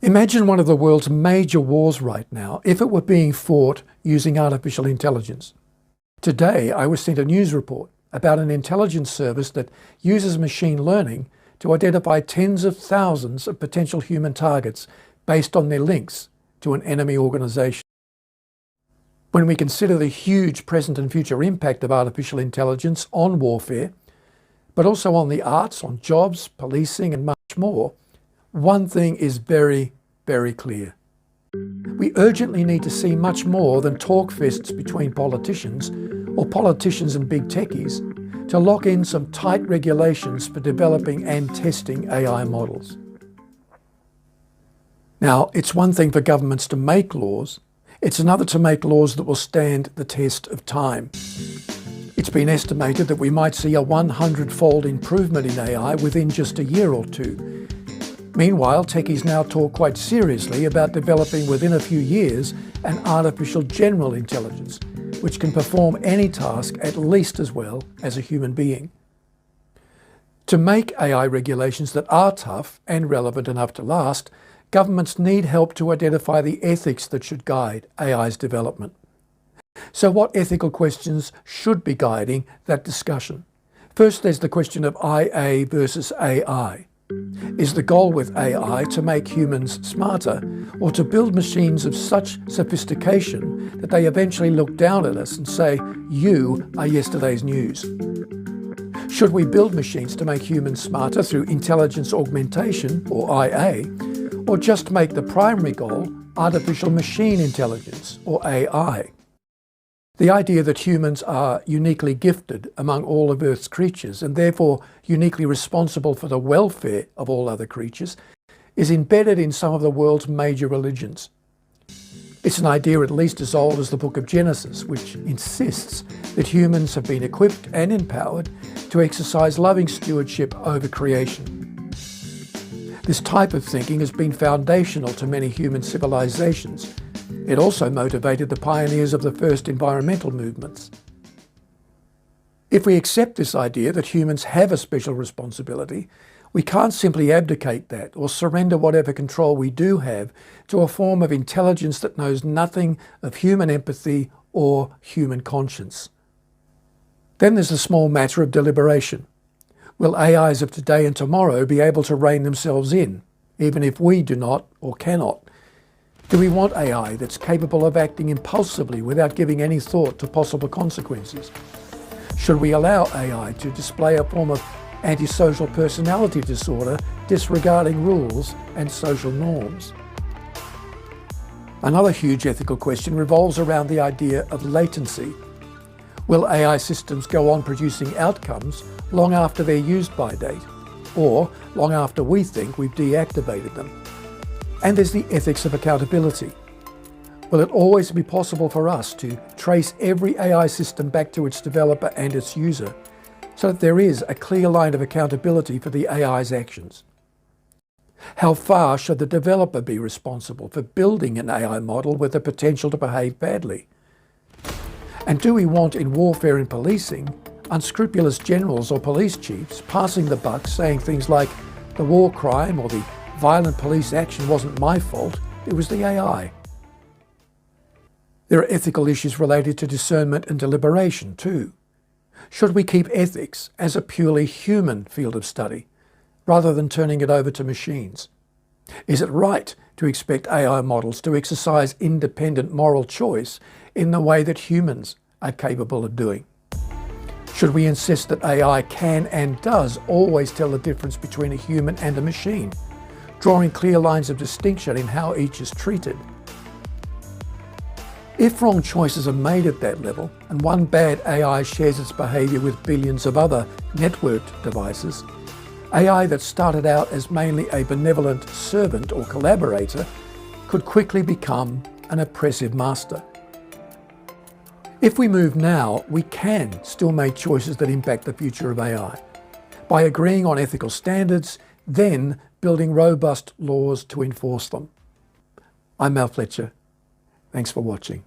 Imagine one of the world's major wars right now if it were being fought using artificial intelligence. Today, I was sent a news report about an intelligence service that uses machine learning to identify tens of thousands of potential human targets based on their links to an enemy organisation. When we consider the huge present and future impact of artificial intelligence on warfare, but also on the arts, on jobs, policing and much more, one thing is very, very clear. We urgently need to see much more than talkfests between politicians or politicians and big techies to lock in some tight regulations for developing and testing AI models. Now, it's one thing for governments to make laws, it's another to make laws that will stand the test of time. It's been estimated that we might see a 100-fold improvement in AI within just a year or two. Meanwhile, techies now talk quite seriously about developing within a few years an artificial general intelligence, which can perform any task at least as well as a human being. To make AI regulations that are tough and relevant enough to last, governments need help to identify the ethics that should guide AI's development. So what ethical questions should be guiding that discussion? First, there's the question of IA versus AI. Is the goal with AI to make humans smarter, or to build machines of such sophistication that they eventually look down at us and say, "You are yesterday's news"? Should we build machines to make humans smarter through intelligence augmentation, or IA, or just make the primary goal artificial machine intelligence, or AI? The idea that humans are uniquely gifted among all of Earth's creatures and therefore uniquely responsible for the welfare of all other creatures is embedded in some of the world's major religions. It's an idea at least as old as the book of Genesis, which insists that humans have been equipped and empowered to exercise loving stewardship over creation. This type of thinking has been foundational to many human civilizations. It also motivated the pioneers of the first environmental movements. If we accept this idea that humans have a special responsibility, we can't simply abdicate that or surrender whatever control we do have to a form of intelligence that knows nothing of human empathy or human conscience. Then there's the small matter of deliberation. Will AIs of today and tomorrow be able to rein themselves in, even if we do not or cannot? Do we want AI that's capable of acting impulsively without giving any thought to possible consequences? Should we allow AI to display a form of antisocial personality disorder, disregarding rules and social norms? Another huge ethical question revolves around the idea of latency. Will AI systems go on producing outcomes long after their use-by date, or long after we think we've deactivated them? And there's the ethics of accountability. Will it always be possible for us to trace every AI system back to its developer and its user, so that there is a clear line of accountability for the AI's actions? How far should the developer be responsible for building an AI model with the potential to behave badly? And do we want in warfare and policing unscrupulous generals or police chiefs passing the buck saying things like, "The war crime or the violent police action wasn't my fault, it was the AI"? There are ethical issues related to discernment and deliberation too. Should we keep ethics as a purely human field of study, rather than turning it over to machines? Is it right to expect AI models to exercise independent moral choice in the way that humans are capable of doing? Should we insist that AI can and does always tell the difference between a human and a machine, drawing clear lines of distinction in how each is treated? If wrong choices are made at that level, and one bad AI shares its behaviour with billions of other networked devices, AI that started out as mainly a benevolent servant or collaborator could quickly become an oppressive master. If we move now, we can still make choices that impact the future of AI by agreeing on ethical standards, then building robust laws to enforce them. I'm Mal Fletcher. Thanks for watching.